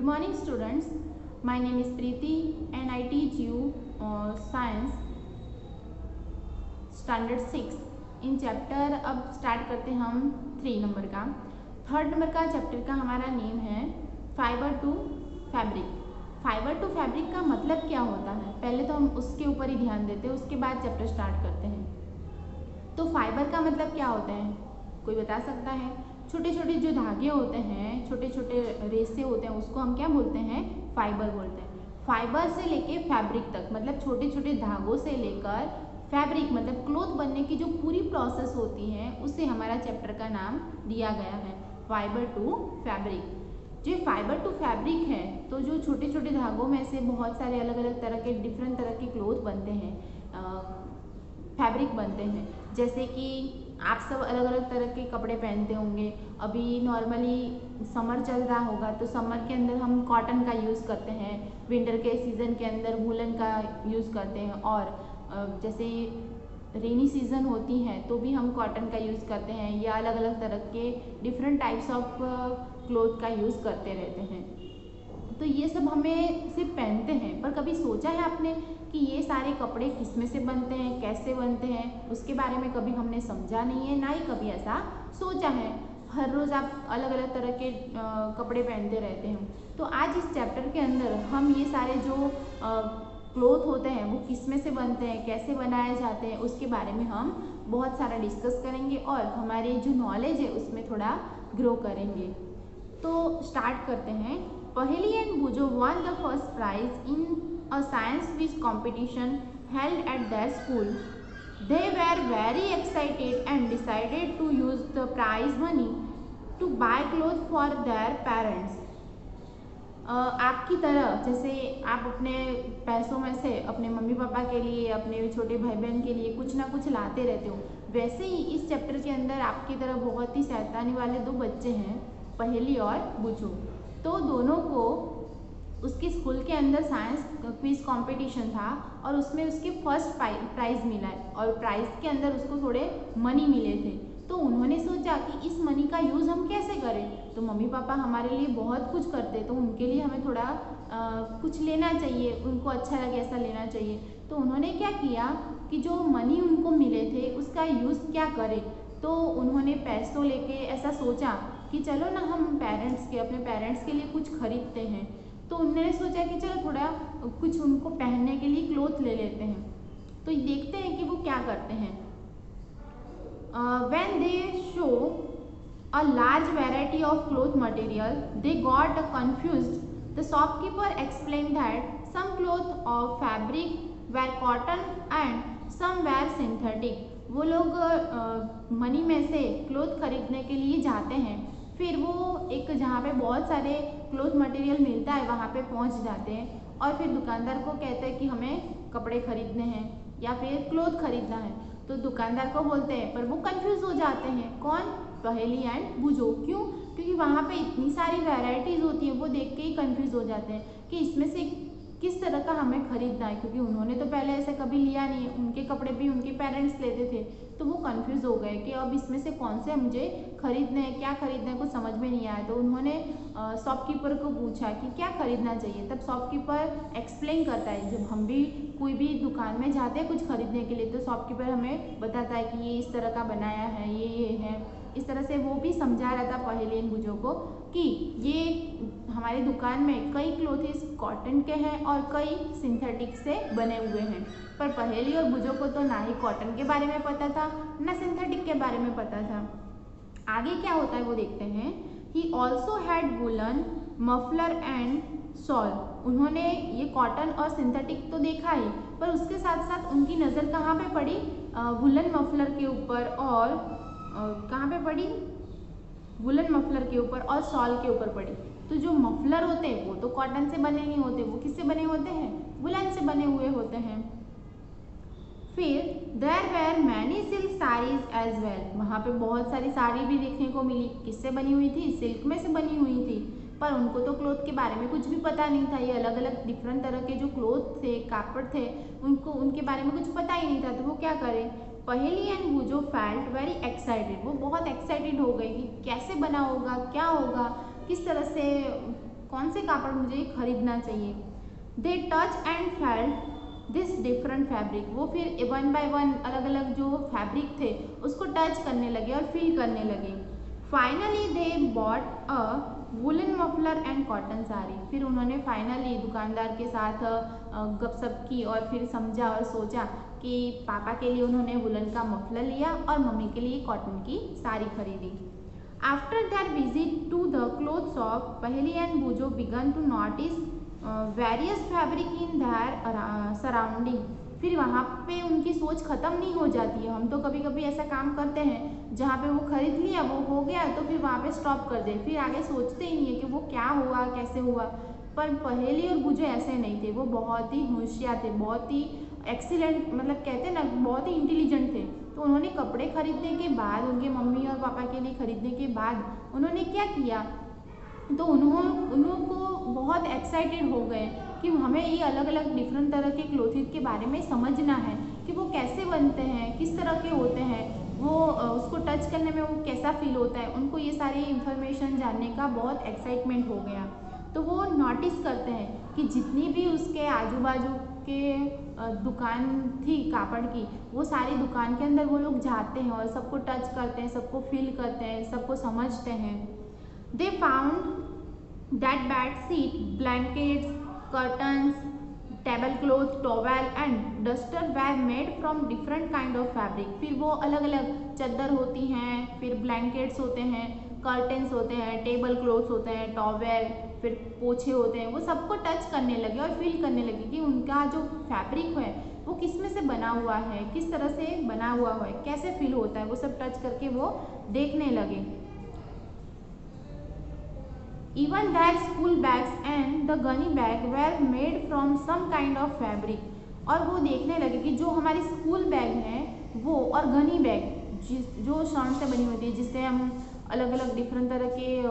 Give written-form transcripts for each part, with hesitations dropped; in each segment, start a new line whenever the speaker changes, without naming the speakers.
Good morning students, my name is Preeti and I teach you science standard 6 in chapter. अब start करते हैं हम 3 number का। 3rd number का chapter का हमारा नेम है fibre to fabric. Fibre to fabric का मतलब क्या होता है, पहले तो हम उसके ऊपर ही ध्यान देते हैं, उसके बाद चैप्टर स्टार्ट करते हैं। तो फाइबर का मतलब क्या होता है, कोई बता सकता है? छोटे छोटे जो धागे होते हैं, छोटे छोटे रेसे होते हैं, उसको हम क्या बोलते हैं? फाइबर बोलते हैं। फाइबर से लेके फैब्रिक तक, मतलब छोटे छोटे धागों से लेकर फैब्रिक मतलब क्लोथ बनने की जो पूरी प्रोसेस होती है, उसे हमारा चैप्टर का नाम दिया गया है फाइबर टू फैब्रिक। जो फाइबर टू फैब्रिक है, तो जो छोटे छोटे धागों में से बहुत सारे अलग अलग तरह के डिफरेंट तरह के क्लोथ बनते हैं, फैब्रिक बनते हैं। जैसे कि आप सब अलग अलग तरह के कपड़े पहनते होंगे। अभी नॉर्मली समर चल रहा होगा, तो समर के अंदर हम कॉटन का यूज़ करते हैं, विंटर के सीज़न के अंदर वूलन का यूज़ करते हैं, और जैसे रेनी सीज़न होती हैं तो भी हम कॉटन का यूज़ करते हैं, या अलग अलग तरह के डिफरेंट टाइप्स ऑफ क्लोथ का यूज़ करते रहते हैं। तो ये सब हमें सिर्फ पहनते हैं, पर कभी सोचा है आपने कि ये सारे कपड़े किस में से बनते हैं, कैसे बनते हैं? उसके बारे में कभी हमने समझा नहीं है, ना ही कभी ऐसा सोचा है। हर रोज़ आप अलग अलग तरह के कपड़े पहनते रहते हैं। तो आज इस चैप्टर के अंदर हम ये सारे जो क्लोथ होते हैं वो किस में से बनते हैं, कैसे बनाए जाते हैं, उसके बारे में हम बहुत सारा डिस्कस करेंगे और हमारे जो नॉलेज है उसमें थोड़ा ग्रो करेंगे। तो स्टार्ट करते हैं। Paheli and Bujo won the first prize in a science quiz competition held at their school. They were very excited and decided to use the prize money to buy clothes for their parents. आपकी तरह जैसे आप अपने पैसों में से अपने mummy papa के लिए, अपने छोटे भाई बहन के लिए कुछ ना कुछ लाते रहते हो, वैसे ही इस चैप्टर के अंदर आपकी तरह बहुत ही शैतानी वाले 2 बच्चे हैं, पहेली और बुझो। तो दोनों को उसके स्कूल के अंदर साइंस क्विज कंपटीशन था और उसमें उसके फर्स्ट प्राइज़ मिला है, और प्राइज़ के अंदर उसको थोड़े मनी मिले थे। तो उन्होंने सोचा कि इस मनी का यूज़ हम कैसे करें। तो मम्मी पापा हमारे लिए बहुत कुछ करते, तो उनके लिए हमें थोड़ा कुछ लेना चाहिए, उनको अच्छा लगे ऐसा लेना चाहिए। तो उन्होंने क्या किया कि जो मनी उनको मिले थे उसका यूज़ क्या करें। तो उन्होंने पैसों लेके ऐसा सोचा कि चलो ना हम अपने पेरेंट्स के लिए कुछ खरीदते हैं। तो उन्होंने सोचा कि चलो थोड़ा कुछ उनको पहनने के लिए क्लोथ ले लेते हैं। तो देखते हैं कि वो क्या करते हैं। When they show a large variety of cloth material, they got confused. The shopkeeper explained that some cloth of fabric were cotton and some were synthetic. वो लोग मनी में से क्लोथ खरीदने के लिए जाते हैं, फिर वो एक जहाँ पे बहुत सारे क्लोथ मटेरियल मिलता है वहाँ पे पहुँच जाते हैं, और फिर दुकानदार को कहते हैं कि हमें कपड़े खरीदने हैं या फिर क्लोथ खरीदना है। तो दुकानदार को बोलते हैं, पर वो कंफ्यूज हो जाते हैं। कौन? पहेली एंड बुझो। क्यों? क्योंकि वहाँ पे इतनी सारी वैरायटीज़ होती हैं, वो देख के ही कंफ्यूज हो जाते हैं कि इसमें से किस तरह का हमें खरीदना है, क्योंकि उन्होंने तो पहले ऐसे कभी लिया नहीं है, उनके कपड़े भी उनके पेरेंट्स लेते थे। तो वो कंफ्यूज हो गए कि अब इसमें से कौन से मुझे खरीदने हैं, क्या खरीदना है, कुछ समझ में नहीं आया। तो उन्होंने शॉपकीपर को पूछा कि क्या खरीदना चाहिए। तब शॉपकीपर एक्सप्लेन करता है, जब हम भी कोई भी दुकान में जाते हैं कुछ खरीदने के लिए, तो शॉपकीपर हमें बताता है कि ये इस तरह का बनाया है, ये है। इस तरह से वो भी समझा रहा था पहेली एंड बुझो को कि ये हमारी दुकान में कई क्लोथ्स कॉटन के हैं और कई सिंथेटिक से बने हुए हैं। पर पहेली और बुझो को तो ना ही कॉटन के बारे में पता था, ना सिंथेटिक के बारे में पता था। आगे क्या होता है वो देखते हैं। He also had woollen muffler and shawl. उन्होंने ये कॉटन और सिंथेटिक तो देखा ही, पर उसके साथ साथ उनकी नज़र कहाँ पे पड़ी? वुलन मफलर के ऊपर, और कहाँ पे पड़ी? वुलन मफलर के ऊपर और शॉल के ऊपर पड़ी। तो जो मफलर होते हैं वो तो कॉटन से बने नहीं होते, वो किससे बने होते हैं? वुलन से बने हुए होते हैं। फिर there were many silk saris as well. वहाँ पे बहुत सारी साड़ी भी देखने को मिली। किससे बनी हुई थी? सिल्क में से बनी हुई थी। पर उनको तो क्लोथ के बारे में कुछ भी पता नहीं था। ये अलग अलग डिफरेंट तरह के जो क्लोथ थे, कापड़ थे, उनको उनके बारे में कुछ पता ही नहीं था। तो वो क्या करें? पहेली एंड बुझो फेल्ट वेरी एक्साइटेड। वो बहुत एक्साइटेड हो गई कि कैसे बना होगा, क्या होगा, किस तरह से कौन से कापड़ मुझे खरीदना चाहिए। They touch and felt this different fabric, वो फिर वन बाय वन अलग अलग जो फैब्रिक थे उसको टच करने लगे और फील करने लगे। Finally they bought a woollen muffler and cotton sari, फिर उन्होंने फाइनली दुकानदार के साथ गपशप की और फिर समझा और सोचा कि पापा के लिए उन्होंने वुलन का मफलर लिया और मम्मी के लिए कॉटन की साड़ी खरीदी। After their visit to the cloth shop, Paheli and Boojho began to notice various fabric in their surrounding, फिर वहाँ पे उनकी सोच ख़त्म नहीं हो जाती है। हम तो कभी कभी ऐसा काम करते हैं जहाँ पे वो खरीद लिया, वो हो गया तो फिर वहाँ पे स्टॉप कर दे, फिर आगे सोचते ही नहीं है कि वो क्या हुआ कैसे हुआ। पर पहेली और बुजो ऐसे नहीं थे, वो बहुत ही होशियार थे, बहुत ही एक्सीलेंट, मतलब कहते हैं ना बहुत ही इंटेलिजेंट थे। तो उन्होंने कपड़े खरीदने के बाद, उनके मम्मी और पापा के लिए खरीदने के बाद उन्होंने क्या किया, तो उन्होंने बहुत एक्साइटेड हो गए कि हमें ये अलग अलग डिफरेंट तरह के क्लोथिंग के बारे में समझना है कि वो कैसे बनते हैं, किस तरह के होते हैं, वो उसको टच करने में वो कैसा फील होता है। उनको ये सारी इंफॉर्मेशन जानने का बहुत एक्साइटमेंट हो गया। तो वो नोटिस करते हैं कि जितनी भी उसके आजू बाजू के दुकान थी कापड़ की, वो सारी दुकान के अंदर वो लोग जाते हैं और सबको टच करते हैं, सबको फील करते हैं, सबको समझते हैं। They found that bed sheet, blankets, curtains, tablecloth, towel and duster were made from different kind of fabric, फिर वो अलग अलग चादर होती हैं, फिर ब्लैंकेट्स होते हैं, कर्टेंस होते हैं, टेबल क्लॉथ्स होते हैं, टॉवेल, फिर पोछे होते हैं, वो सबको टच करने लगे और फील करने लगे कि उनका जो फैब्रिक है वो किस में से बना हुआ है, किस तरह से बना हुआ है, कैसे फील होता है, वो सब टच करके वो देखने लगे। Even their school bags and the gunny bag were made from some kind of fabric, और वो देखने लगे कि जो हमारी स्कूल बैग है वो और गनी बैग जो शॉर्ट से बनी होती है, जिससे हम अलग अलग डिफरेंट तरह के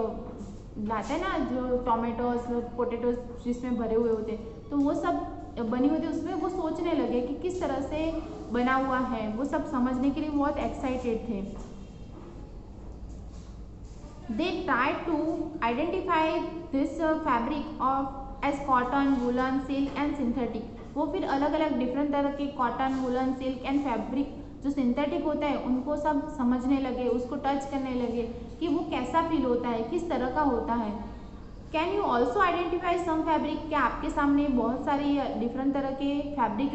लाते हैं ना, जो टोमेटोज पोटैटोज जिसमें भरे हुए होते हैं, तो वो सब बनी होती है उसमें। वो सोचने लगे कि किस तरह से बना हुआ है, वो सब समझने के लिए बहुत एक्साइटेड थे। They tried to identify this fabric of as cotton, woolen, silk and synthetic, वो फिर अलग अलग डिफरेंट तरह के cotton, woollen, silk and fabric जो सिंथेटिक होता है उनको सब समझने लगे, उसको टच करने लगे कि वो कैसा फील होता है, किस तरह का होता है। Can you also identify some fabric, क्या आपके सामने बहुत सारे डिफरेंट तरह के फैब्रिक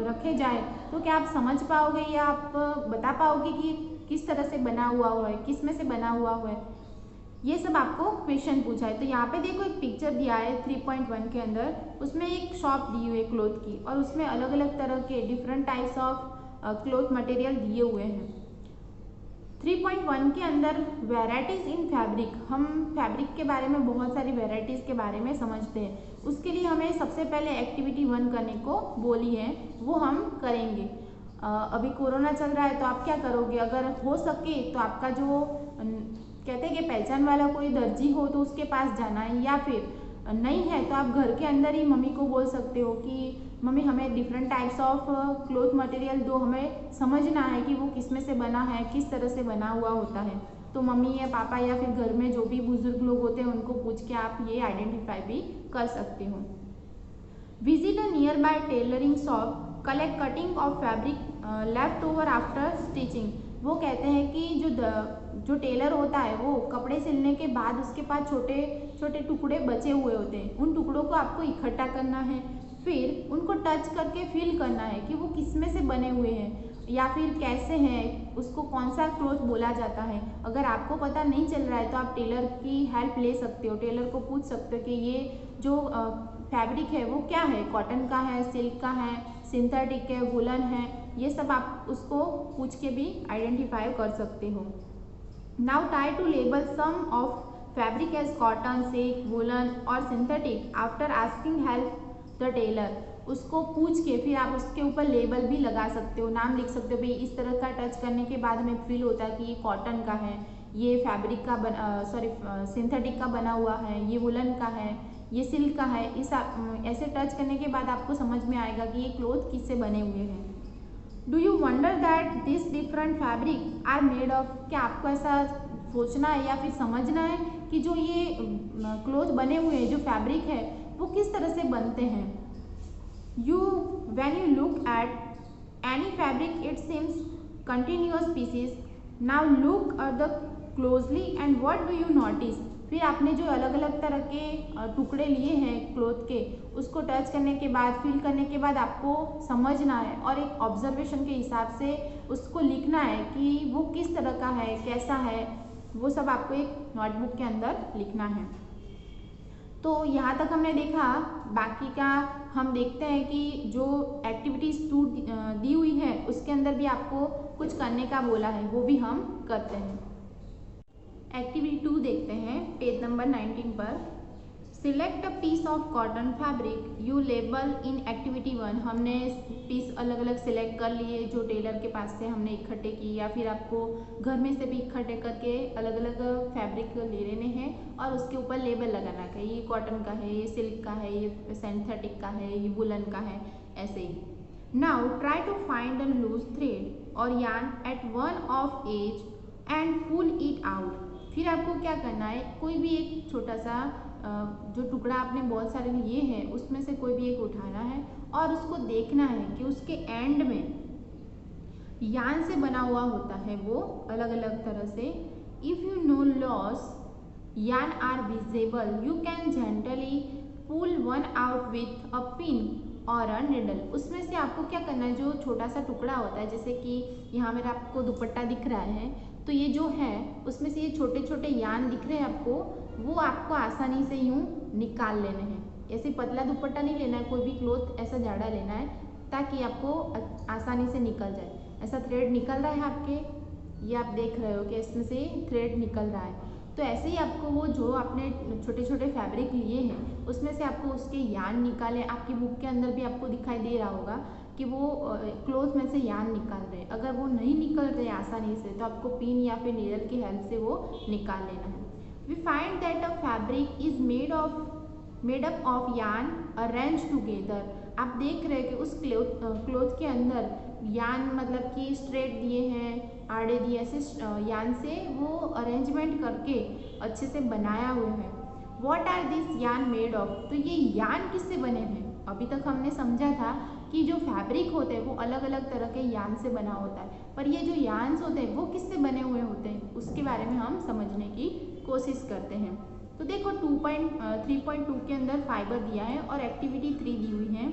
रखे जाए तो क्या आप समझ पाओगे या आप बता पाओगे कि किस तरह से बना हुआ है, किस में से बना हुआ है। ये सब आपको क्वेश्चन पूछा है। तो यहाँ पे देखो एक पिक्चर दिया है 3.1 के अंदर, उसमें एक शॉप दी हुई है क्लोथ की और उसमें अलग अलग तरह के different types of cloth material दिए हुए हैं। 3.1 के अंदर वेराइटीज़ इन फैब्रिक, हम फैब्रिक के बारे में बहुत सारी वेराइटीज़ के बारे में समझते हैं। उसके लिए हमें सबसे पहले एक्टिविटी 1 करने को बोली है, वो हम करेंगे। अभी कोरोना चल रहा है तो आप क्या करोगे, अगर हो सके तो आपका जो कहते हैं कि पहचान वाला कोई दर्जी हो तो उसके पास जाना है, या फिर नहीं है तो आप घर के अंदर ही मम्मी को बोल सकते हो कि मम्मी हमें different types of cloth material दो, हमें समझना है कि वो किस में से बना है, किस तरह से बना हुआ होता है। तो मम्मी या पापा या फिर घर में जो भी बुजुर्ग लोग होते हैं उनको पूछ के आप ये आइडेंटिफाई भी कर सकते हो। Visit a near by tailoring shop, collect cutting of fabric left over after stitching, वो कहते हैं कि जो टेलर होता है वो कपड़े सिलने के बाद उसके पास छोटे छोटे टुकड़े बचे हुए होते हैं, उन टुकड़ों को आपको इकट्ठा करना है, फिर उनको टच करके फील करना है कि वो किस में से बने हुए हैं या फिर कैसे हैं, उसको कौन सा क्लोथ बोला जाता है। अगर आपको पता नहीं चल रहा है तो आप टेलर की हेल्प ले सकते हो, टेलर को पूछ सकते हो कि ये जो फैब्रिक है वो क्या है, कॉटन का है, सिल्क का है, सिंथेटिक है, वुलन है, ये सब आप उसको पूछ के भी आइडेंटिफाई कर सकते हो। Now try to label some of fabric as cotton, silk, woolen और synthetic after asking help the tailor, उसको पूछ के फिर आप उसके ऊपर लेबल भी लगा सकते हो, नाम लिख सकते हो, भाई इस तरह का टच करने के बाद हमें फील होता है कि ये कॉटन का है, ये फैब्रिक का सिंथेटिक का बना हुआ है, ये वुलन का है, ये सिल्क का है। ऐसे टच करने के बाद आपको समझ में आएगा कि ये क्लोथ किससे बने हुए हैं। Do you wonder that this different fabric are made of, क्या आपको ऐसा सोचना है या फिर समझना है कि जो ये क्लोथ बने हुए हैं, जो फैब्रिक है वो किस तरह से बनते हैं। When you look at any fabric, it seems continuous pieces. Now look at the closely and what do you notice? फिर आपने जो अलग अलग तरह के टुकड़े लिए हैं क्लोथ के, उसको टच करने के बाद, फील करने के बाद आपको समझना है और एक ऑब्जर्वेशन के हिसाब से उसको लिखना है कि वो किस तरह का है, कैसा है, वो सब आपको एक नोटबुक के अंदर लिखना है। तो यहाँ तक हमने देखा। बाकी का हम देखते हैं कि जो एक्टिविटीज़ 2 दी हुई है उसके अंदर भी आपको कुछ करने का बोला है, वो भी हम करते हैं। एक्टिविटी 2 देखते हैं पेज नंबर 19 पर। Select a piece of cotton fabric you label in activity 1। हमने पीस अलग अलग सिलेक्ट कर लिए जो टेलर के पास से हमने इकट्ठे की, या फिर आपको घर में से भी इकट्ठे करके अलग अलग फैब्रिक ले लेने हैं और उसके ऊपर लेबल लगाना है, ये कॉटन का है, ये सिल्क का है, ये सिंथेटिक का है, ये वुलन का है, ऐसे ही। Now try to find a loose thread और yarn at one of edge and pull it out. फिर आपको क्या करना है, कोई भी एक छोटा सा जो टुकड़ा आपने बहुत सारे लिए हैं उसमें से कोई भी एक उठाना है और उसको देखना है कि उसके एंड में यार्न से बना हुआ होता है वो अलग अलग तरह से। If you know loose yarn are visible you can gently pull one out with a pin और अ निडल। उसमें से आपको क्या करना है, जो छोटा सा टुकड़ा होता है, जैसे कि यहाँ मेरा आपको दुपट्टा दिख रहा है, तो ये जो है उसमें से ये छोटे छोटे यार्न दिख रहे हैं आपको, वो आपको आसानी से यूँ निकाल लेने हैं। ऐसे पतला दुपट्टा नहीं लेना है, कोई भी क्लोथ ऐसा जाड़ा लेना है ताकि आपको आसानी से निकल जाए। ऐसा थ्रेड निकल रहा है आपके, ये आप देख रहे हो कि इसमें से थ्रेड निकल रहा है। तो ऐसे ही आपको वो जो आपने छोटे छोटे फैब्रिक लिए हैं उसमें से आपको उसके यार्न निकाले। आपकी बुक के अंदर भी आपको दिखाई दे रहा होगा कि वो क्लोथ में से यार्न निकाल रहे हैं। अगर वो नहीं निकल रहे आसानी से तो आपको पिन या फिर नीडल की हेल्प से वो निकाल लेना है। We find that a fabric is made up of yarn arrange together. आप देख रहे हैं कि उस क्लोथ के अंदर यार्न मतलब कि स्ट्रेट दिए हैं, आड़े दिए, ऐसे यार्न से वो अरेंजमेंट करके अच्छे से बनाया हुआ है। What are this yarn made of? तो ये यार्न किससे बने हैं? अभी तक हमने समझा था कि जो फैब्रिक होते हैं वो अलग अलग तरह के यार्न से बना होता है, पर ये जो यार्न्स होते हैं वो किससे बने हुए होते हैं उसके बारे में हम समझने की कोशिश करते हैं। तो देखो 3.2 के अंदर फाइबर दिया है और एक्टिविटी 3 दी हुई है।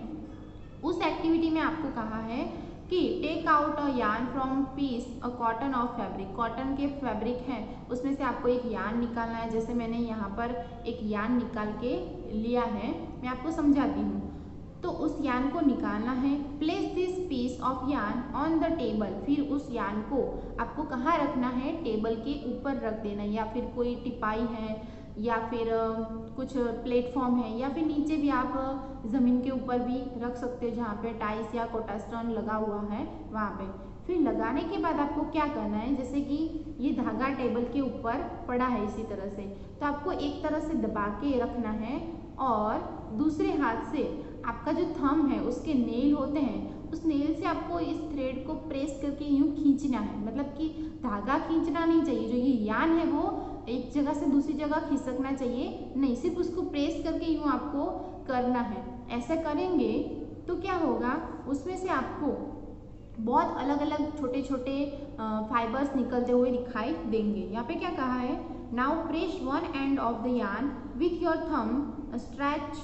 उस एक्टिविटी में आपको कहा है कि take out a yarn from piece a cotton of fabric. Cotton के फैब्रिक हैं उसमें से आपको एक यार्न निकालना है। जैसे मैंने यहाँ पर एक यार्न निकाल के लिया है, मैं आपको समझाती हूँ। तो उस यार्न को निकालना है। Place this piece of yarn on the table. फिर उस यार्न को आपको कहाँ रखना है? टेबल के ऊपर रख देना, या फिर कोई टिपाई है या फिर कुछ प्लेटफॉर्म है, या फिर नीचे भी आप ज़मीन के ऊपर भी रख सकते हो जहाँ पे टाइल्स या कोटास्टोन लगा हुआ है वहाँ पे। फिर लगाने के बाद आपको क्या करना है, जैसे कि ये धागा टेबल के ऊपर पड़ा है इसी तरह से, तो आपको एक तरह से दबा के रखना है और दूसरे हाथ से आपका जो थंब है उसके नेल होते हैं, उस नेल से आपको इस थ्रेड को प्रेस करके यूँ खींचना है। मतलब कि धागा खींचना नहीं चाहिए, जो ये यार्न है वो एक जगह से दूसरी जगह खिसकना चाहिए नहीं, सिर्फ उसको प्रेस करके यूँ आपको करना है। ऐसा करेंगे तो क्या होगा, उसमें से आपको बहुत अलग अलग छोटे छोटे फाइबर्स निकलते हुए दिखाई देंगे। यहाँ पे क्या कहा है, now press one end of the yarn with your thumb, stretch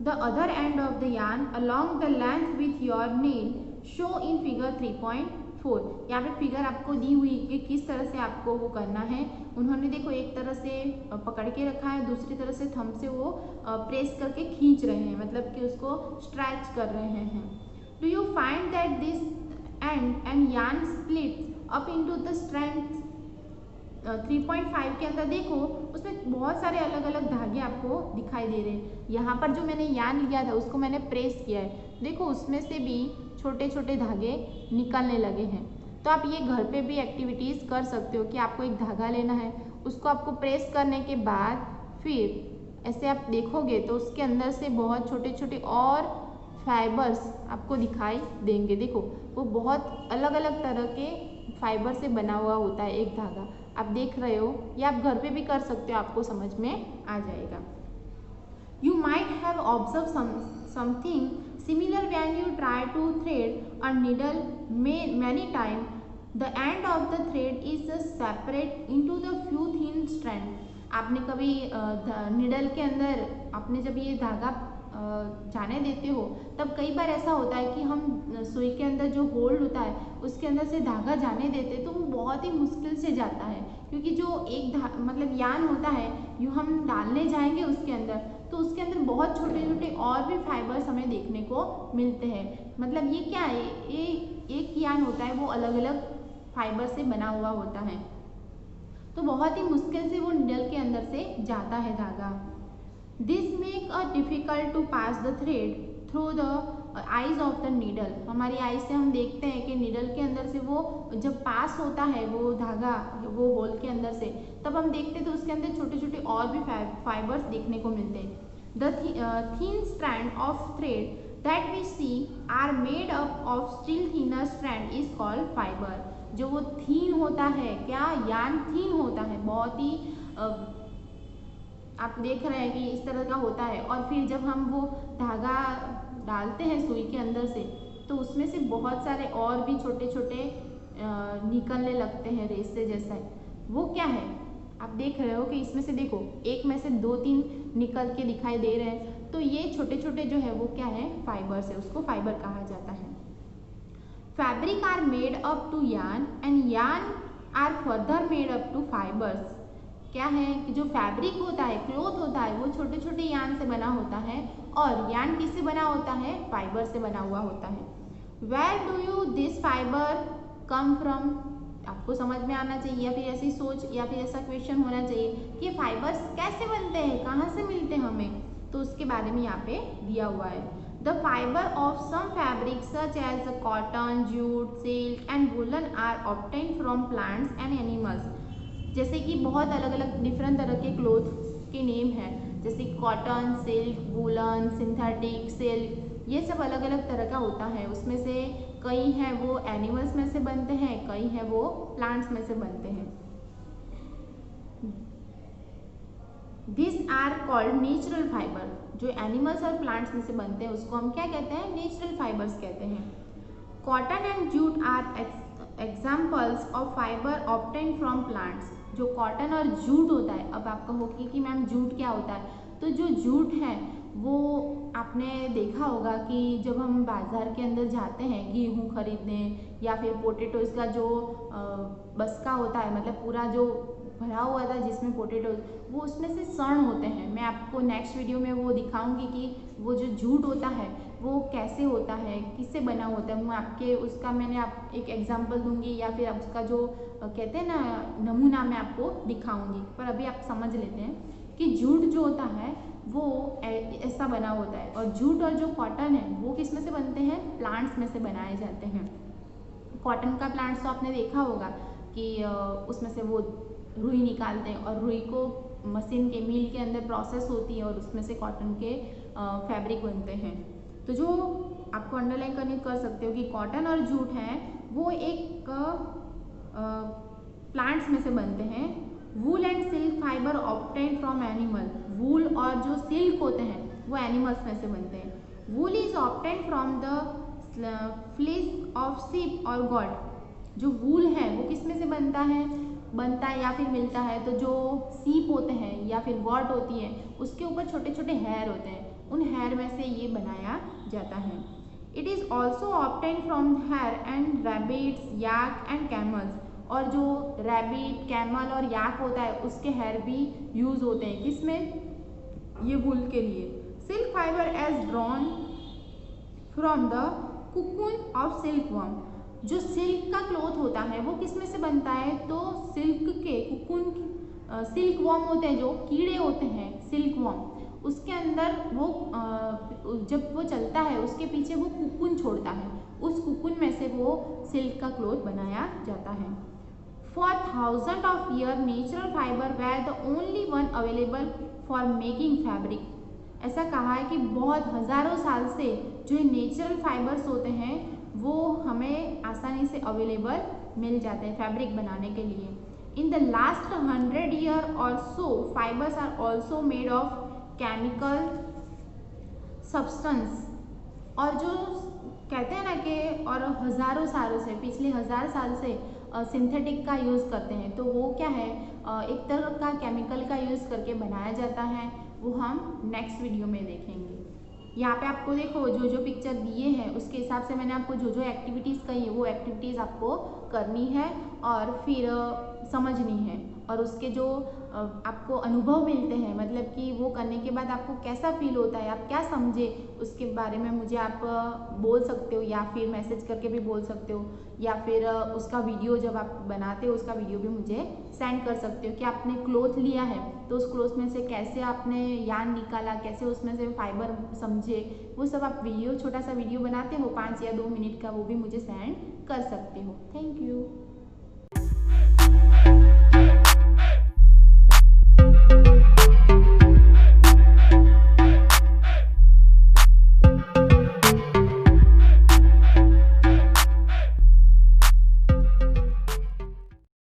the other end of the yarn along the length with your nail, show in figure 3.4। यहाँ पे फिगर आपको दी हुई कि किस तरह से आपको वो करना है। उन्होंने देखो एक तरह से पकड़ के रखा है, दूसरी तरह से थंब से वो प्रेस करके खींच रहे हैं, मतलब कि उसको स्ट्रेच कर रहे हैं। Do you find that this and yarn split up into the strand 3.5 के अंदर देखो उसमें बहुत सारे अलग अलग धागे आपको दिखाई दे रहे हैं। यहाँ पर जो मैंने यार्न लिया था उसको मैंने प्रेस किया है, देखो उसमें से भी छोटे छोटे धागे निकलने लगे हैं। तो आप ये घर पे भी एक्टिविटीज़ कर सकते हो कि आपको एक धागा लेना है, उसको आपको प्रेस करने के बाद फिर ऐसे आप देखोगे तो उसके अंदर से बहुत छोटे छोटे और फाइबर्स आपको दिखाई देंगे। देखो वो बहुत अलग अलग तरह के फाइबर से बना हुआ होता है एक धागा। आप देख रहे हो, या आप घर पे भी कर सकते हो, आपको समझ में आ जाएगा। You might have observed something similar when you try to thread a needle many times. The end of the thread is separate into the few thin strands. आपने कभी निडल के अंदर आपने जब ये धागा जाने देते हो तब कई बार ऐसा होता है कि हम सुई के अंदर जो होल्ड होता है उसके अंदर से धागा जाने देते तो वो बहुत ही मुश्किल से जाता है, क्योंकि जो एक मतलब यान होता है यूँ हम डालने जाएंगे उसके अंदर तो उसके अंदर बहुत छोटे छोटे और भी फाइबर्स हमें देखने को मिलते हैं। मतलब ये क्या है, ये एक यान होता है वो अलग अलग फाइबर से बना हुआ होता है, तो बहुत ही मुश्किल से वो निडल के अंदर से जाता है धागा। This make a difficult to pass the thread through the eyes of the needle. हमारी आइज से हम देखते हैं कि निडल के अंदर से वो जब पास होता है वो धागा वो होल के अंदर से, तब हम देखते हैं तो उसके अंदर छोटे छोटे और भी फाइबर्स देखने को मिलते हैं। The thin strand of thread that we see are made up of still thinner strand is called fibre. जो वो थीन होता है, क्या यान थीन होता है, बहुत ही आप देख रहे हैं कि इस तरह का होता है, और फिर जब हम वो धागा डालते हैं सुई के अंदर से तो उसमें से बहुत सारे और भी छोटे छोटे निकलने लगते हैं रेस से जैसा। वो क्या है आप देख रहे हो कि इसमें से देखो एक में से 2-3 निकल के दिखाई दे रहे हैं, तो ये छोटे छोटे जो है वो क्या है फाइबर्स है, उसको फाइबर कहा जाता है। Fabric are made up to yarn and yarn are further made up to fibres. क्या है कि जो फैब्रिक होता है, क्लॉथ होता है, वो छोटे छोटे यान से बना होता है, और यान किससे बना होता है, फाइबर से बना हुआ होता है। Where do you this fibre come from. आपको समझ में आना चाहिए, या फिर ऐसी सोच या फिर ऐसा क्वेश्चन होना चाहिए कि फाइबर्स कैसे बनते हैं, कहाँ से मिलते हैं हमें, तो उसके बारे में यहाँ पे दिया हुआ है। The fibre of some fabric such as cotton, jute, silk and woollen are obtained from plants and animals. जैसे कि बहुत अलग अलग डिफरेंट तरह के क्लोथ के नेम हैं, जैसे cotton, silk, woollen, synthetic, silk, ये सब अलग अलग तरह का होता है। उसमें से कई हैं वो एनिमल्स में से बनते हैं, कई हैं वो प्लांट्स में से बनते हैं। This are called natural fibre. जो एनिमल्स और प्लांट्स में से बनते हैं उसको हम क्या कहते हैं, नेचुरल फाइबर्स कहते हैं। Cotton and jute are examples of fibre obtained from plants. जो कॉटन और जूट होता है, अब आप कहोगे कि मैम जूट क्या होता है, तो जो जूट है वो आपने देखा होगा कि जब हम बाज़ार के अंदर जाते हैं गेहूँ खरीदने या फिर पोटैटोज़ का जो बस्का होता है, मतलब पूरा जो भरा हुआ था जिसमें पोटैटोज, वो उसमें से सण होते हैं। मैं आपको नेक्स्ट वीडियो में वो दिखाऊंगी कि वो जो जूट होता है वो कैसे होता है, किससे बना होता है। मैं आपके उसका मैंने आप एक एग्जांपल दूंगी या फिर उसका जो कहते हैं ना नमूना मैं आपको दिखाऊंगी। पर अभी आप समझ लेते हैं कि जूट जो होता है वो ऐसा बना होता है, और जूट और जो कॉटन है वो किस में से बनते हैं, प्लांट्स में से बनाए जाते हैं। कॉटन का प्लांट्स तो आपने देखा होगा कि उसमें से वो रुई निकालते हैं, और रुई को मशीन के मिल के अंदर प्रोसेस होती है और उसमें से कॉटन के फैब्रिक बनते हैं। तो जो आपको अंडरलाइन करने कर सकते हो कि कॉटन और जूट हैं वो एक प्लांट्स में से बनते हैं। Wool and silk fiber obtained from animal. Wool और जो सिल्क होते हैं वो एनिमल्स में से बनते हैं। वूल is obtained from the fleece of sheep और गॉट। जो वूल है वो किस में से बनता है या फिर मिलता है, तो जो सीप होते हैं या फिर गॉट होती है उसके ऊपर छोटे छोटे हेयर होते हैं, उन हेयर में से ये बनाया जाता है। It is also obtained from hair and rabbits, yak and camels. और जो रैबिट, कैमल और याक होता है उसके हेयर भी यूज़ होते हैं किसमें, ये वूल के लिए। Silk fibre as drawn from the cocoon of silkworm. जो सिल्क का क्लॉथ होता है वो किस में से बनता है, तो सिल्क के कुकून, सिल्क वर्म होते हैं जो कीड़े होते हैं सिल्क वर्म, उसके अंदर वो जब वो चलता है उसके पीछे वो कुकून छोड़ता है, उस कुकून में से वो सिल्क का क्लॉथ बनाया जाता है। For thousand of year natural fibre were the only one available for making fabric. ऐसा कहा है कि बहुत हज़ारों साल से जो नेचुरल फाइबर्स होते हैं वो हमें आसानी से अवेलेबल मिल जाते हैं फैब्रिक बनाने के लिए। In the last 100 year or so, fibers are also made of chemical substance. और जो कहते हैं ना कि और हज़ारों सालों से, पिछले 1000 साल से सिंथेटिक का यूज़ करते हैं, तो वो क्या है, एक तरह का केमिकल का यूज़ करके बनाया जाता है, वो हम नेक्स्ट वीडियो में देखेंगे। यहाँ पे आपको देखो जो जो पिक्चर दिए हैं उसके हिसाब से मैंने आपको जो जो एक्टिविटीज़ कही है वो एक्टिविटीज़ आपको करनी है और फिर समझनी है, और उसके जो आपको अनुभव मिलते हैं, मतलब कि वो करने के बाद आपको कैसा फील होता है, आप क्या समझे, उसके बारे में मुझे आप बोल सकते हो, या फिर मैसेज करके भी बोल सकते हो, या फिर उसका वीडियो जब आप बनाते हो उसका वीडियो भी मुझे सेंड कर सकते हो कि आपने क्लोथ लिया है तो उस क्लोथ में से कैसे आपने यार्न निकाला, कैसे उसमें से फाइबर समझे, वो सब आप वीडियो, छोटा सा वीडियो बनाते हो 5 या 2 मिनट का, वो भी मुझे सेंड कर सकते हो। Thank you.